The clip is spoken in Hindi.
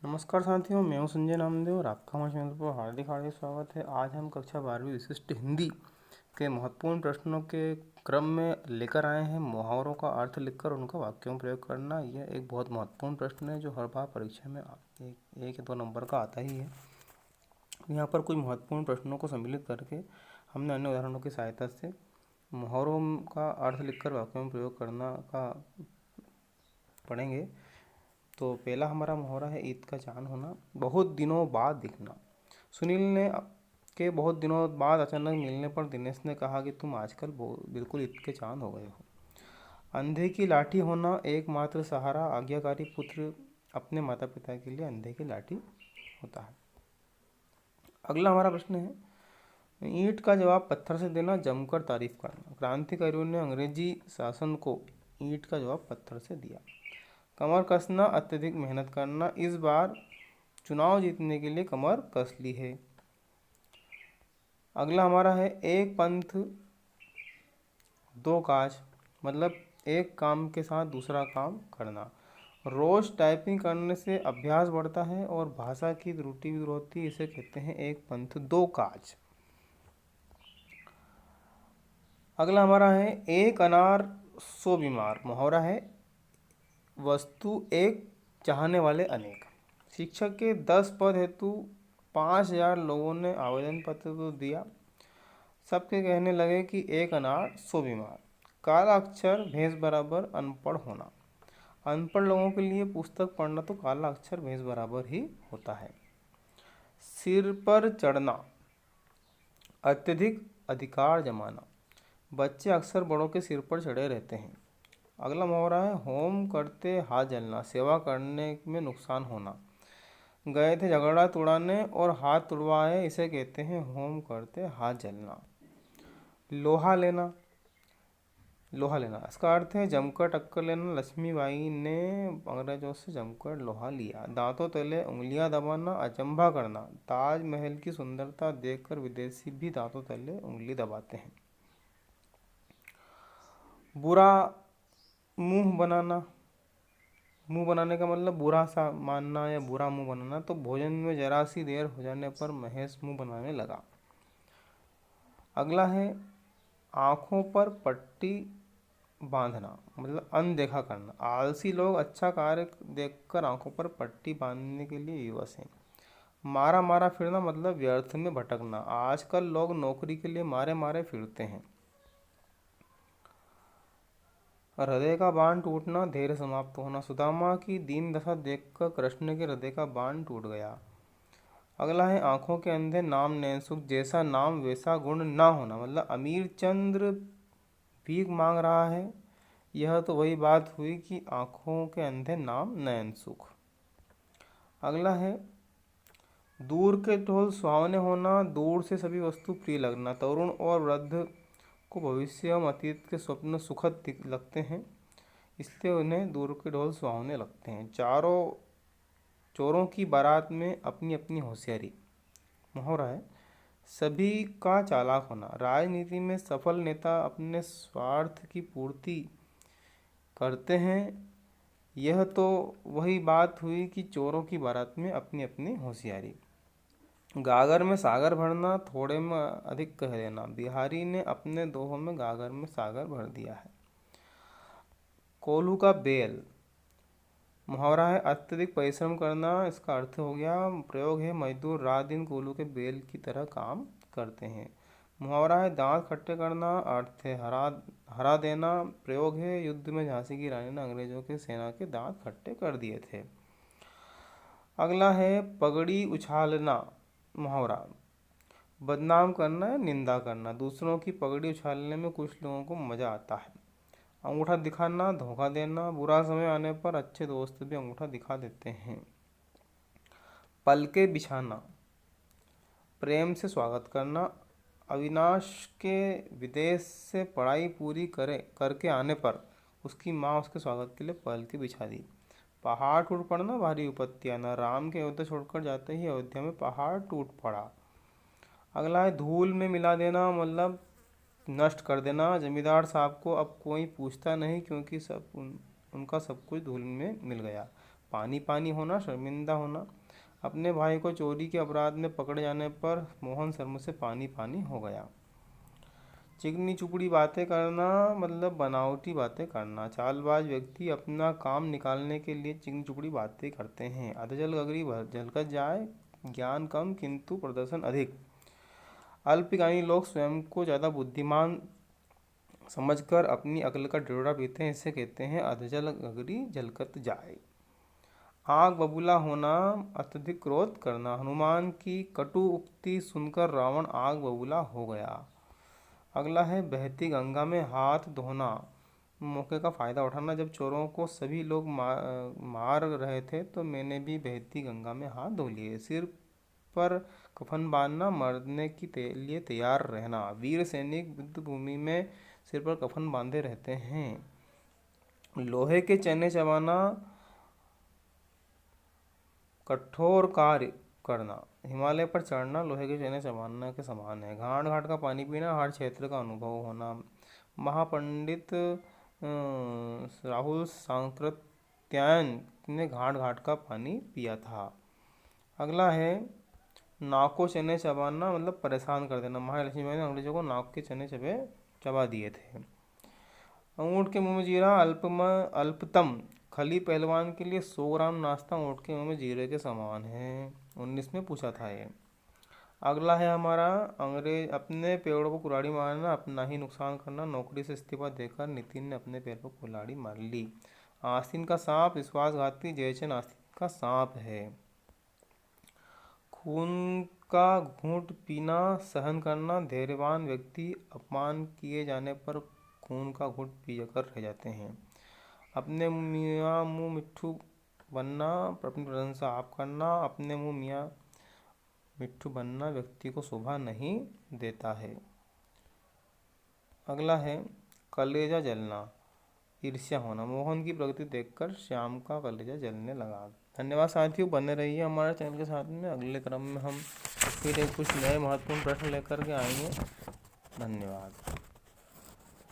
नमस्कार साथियों, मैं हूं संजय नामदेव और आपका हमारे चैनल पर हार्दिक हार्दिक स्वागत है। आज हम कक्षा 12वीं विशिष्ट हिंदी के महत्वपूर्ण प्रश्नों के क्रम में लेकर आए हैं मुहावरों का अर्थ लिखकर उनका वाक्यों में प्रयोग करना। यह एक बहुत महत्वपूर्ण प्रश्न है जो हर बार परीक्षा में एक या दो नंबर का आता ही है। यहाँ पर कुछ महत्वपूर्ण प्रश्नों को सम्मिलित करके हमने अन्य उदाहरणों की सहायता से मुहावरों का अर्थ लिखकर वाक्यों में प्रयोग करना का पढ़ेंगे। तो पहला हमारा मुहावरा है ईद का चांद होना। बहुत दिनों बाद दिखना। सुनील ने के बहुत दिनों बाद अचानक मिलने पर दिनेश ने कहा कि तुम आजकल बिल्कुल ईद के चांद हो गए हो। अंधे की लाठी होना। एकमात्र सहारा। आज्ञाकारी पुत्र अपने माता पिता के लिए अंधे की लाठी होता है। अगला हमारा प्रश्न है ईंट का जवाब पत्थर से देना, जमकर तारीफ करना। क्रांतिकारियों ने अंग्रेजी शासन को ईंट का जवाब पत्थर से दिया। कमर कसना, अत्यधिक मेहनत करना। इस बार चुनाव जीतने के लिए कमर कस ली है। अगला हमारा है एक पंथ दो काज, मतलब एक काम के साथ दूसरा काम करना। रोज टाइपिंग करने से अभ्यास बढ़ता है और भाषा की त्रुटि भी दूर होती है। इसे कहते हैं एक पंथ दो काज। अगला हमारा है एक अनार सौ बीमार। मुहावरा है वस्तु एक, चाहने वाले अनेक। शिक्षक के 10 पद हेतु 5,000 लोगों ने आवेदन पत्र तो दिया। सबके कहने लगे कि एक अनार 100 बीमार। काला अक्षर भैंस बराबर अनपढ़ होना। अनपढ़ लोगों के लिए पुस्तक पढ़ना तो काला अक्षर भैंस बराबर ही होता है। सिर पर चढ़ना, अत्यधिक अधिकार जमाना। बच्चे अक्सर बड़ों के सिर पर चढ़े रहते हैं। अगला मुहावरा है होम करते हाथ जलना, सेवा करने में नुकसान होना। गए थे झगड़ा तुड़ाने और हाथ तुड़वाए, इसे कहते हैं होम करते हाथ जलना। लोहा लेना, लोहा लेना इसका अर्थ है जमकर टक्कर लेना। लक्ष्मीबाई ने अंग्रेजों से जमकर लोहा लिया। दांतों तले उंगलियां दबाना, अचंभा करना। ताजमहल की सुंदरता देखकर विदेशी भी दांतों तले उंगली दबाते हैं। बुरा मुंह बनाना, मुंह बनाने का मतलब बुरा सा मानना या बुरा मुंह बनाना। तो भोजन में जरा सी देर हो जाने पर महेश मुंह बनाने लगा। अगला है आंखों पर पट्टी बांधना, मतलब अनदेखा करना। आलसी लोग अच्छा कार्य देखकर आंखों पर पट्टी बांधने के लिए विवश हैं। मारा मारा फिरना, मतलब व्यर्थ में भटकना। आजकल लोग नौकरी के लिए मारे मारे फिरते हैं। हृदय का बांध टूटना, धैर्य समाप्त होना। सुदामा की दीन दशा देखकर कृष्ण के हृदय का बांध टूट गया। अगला है आंखों के अंधे नाम नैन सुख। जैसा नाम वैसा गुण ना होना, मतलब अमीर चंद्र भीख मांग रहा है। यह तो वही बात हुई कि आंखों के अंधे नाम नयन सुख। अगला है दूर के ढोल सुहावने होना, दूर से सभी वस्तु प्रिय लगना। तरुण और वृद्ध को भविष्य एवं अतीत के स्वप्न सुखद लगते हैं, इसलिए उन्हें दूर के ढोल सुहावने लगते हैं। चोरों की बारात में अपनी अपनी होशियारी। मुहावरा है सभी का चालाक होना। राजनीति में सफल नेता अपने स्वार्थ की पूर्ति करते हैं। यह तो वही बात हुई कि चोरों की बारात में अपनी अपनी होशियारी। गागर में सागर भरना, थोड़े में अधिक कह देना। बिहारी ने अपने दोहों में गागर में सागर भर दिया है। कोल्हू का बेल। मुहावरा है अत्यधिक परिश्रम करना। इसका अर्थ हो गया प्रयोग है मजदूर रात दिन कोल्हू के बेल की तरह काम करते हैं। मुहावरा है दांत खट्टे करना। अर्थ है हरा देना। प्रयोग है युद्ध में झांसी की रानी ने अंग्रेजों की सेना के दांत खट्टे कर दिए थे। अगला है पगड़ी उछालना। मुहावरा बदनाम करना या निंदा करना। दूसरों की पगड़ी उछालने में कुछ लोगों को मजा आता है। अंगूठा दिखाना, धोखा देना। बुरा समय आने पर अच्छे दोस्त भी अंगूठा दिखा देते हैं। पलके बिछाना, प्रेम से स्वागत करना। अविनाश के विदेश से पढ़ाई पूरी करके आने पर उसकी माँ उसके स्वागत के लिए पलके बिछा दी। पहाड़ टूट पड़ना, भारी विपत्ति आना। राम के अयोध्या छोड़कर जाते ही अयोध्या में पहाड़ टूट पड़ा। अगला है धूल में मिला देना, मतलब नष्ट कर देना। जमींदार साहब को अब कोई पूछता नहीं क्योंकि उनका सब कुछ धूल में मिल गया। पानी पानी होना, शर्मिंदा होना। अपने भाई को चोरी के अपराध में पकड़े जाने पर मोहन शर्म से पानी पानी हो गया। चिकनी चुपड़ी बातें करना मतलब बनावटी बातें करना। चालबाज व्यक्ति अपना काम निकालने के लिए चिकनी चुपड़ी बातें करते हैं। अधजल गगरी झलकत जाए, ज्ञान कम किंतु प्रदर्शन अधिक। अल्पज्ञानी लोग स्वयं को ज़्यादा बुद्धिमान समझकर अपनी अक्ल का ढिंढोरा पीते हैं, इसे कहते हैं अधजल गगरी झलकत जाए। आग बबूला होना, अत्यधिक क्रोध करना। हनुमान की कटु उक्ति सुनकर रावण आग बबूला हो गया। अगला है बहती गंगा में हाथ धोना, मौके का फ़ायदा उठाना। जब चोरों को सभी लोग मार रहे थे तो मैंने भी बहती गंगा में हाथ धो लिए। सिर पर कफन बांधना, मरने के लिए तैयार रहना। वीर सैनिक युद्ध भूमि में सिर पर कफन बांधे रहते हैं। लोहे के चने चबाना, कठोर कार्य करना। हिमालय पर चढ़ना लोहे के चने चबाना के समान है। घाट घाट का पानी पीना, हर क्षेत्र का अनुभव होना। महापंडित राहुल सांकृत्यायन ने घाट घाट का पानी पिया था। अगला है नाक को चने चबाना, मतलब परेशान कर देना। महालक्ष्मी बाई ने अंग्रेजों को नाक के चने चबा दिए थे। ऊँट के मुंह में जीरा, अल्पतम। खली पहलवान के लिए 100 ग्राम नाश्ता ऊँट के मुंह में जीरे के समान है। 19 में पूछा था ये। अगला है हमारा अंग्रेज अपने पेड़ों को कुल्हाड़ी मारना, अपना ही नुकसान करना। नौकरी से इस्तीफा देकर नितिन ने अपने पैर पर कुल्हाड़ी मार ली। आस्तीन का सांप विश्वासघाती, जयचंद आस्तीन का सांप है। खून का घूंट पीना, सहन करना। धैर्यवान व्यक्ति अपमान किए जाने पर खून का घूंट पीकर रह जाते हैं। अपने मियाँ मुँह मिट्ठू बनना, अपनी प्रशंसा आप करना। अपने मुँह मियाँ मिट्ठू बनना व्यक्ति को शोभा नहीं देता है। अगला है कलेजा जलना, ईर्ष्या होना। मोहन की प्रगति देखकर श्याम का कलेजा जलने लगा। धन्यवाद साथियों, बने रहिए हमारे चैनल के साथ में। अगले क्रम में हम फिर एक कुछ नए महत्वपूर्ण प्रश्न लेकर के आएंगे। धन्यवाद।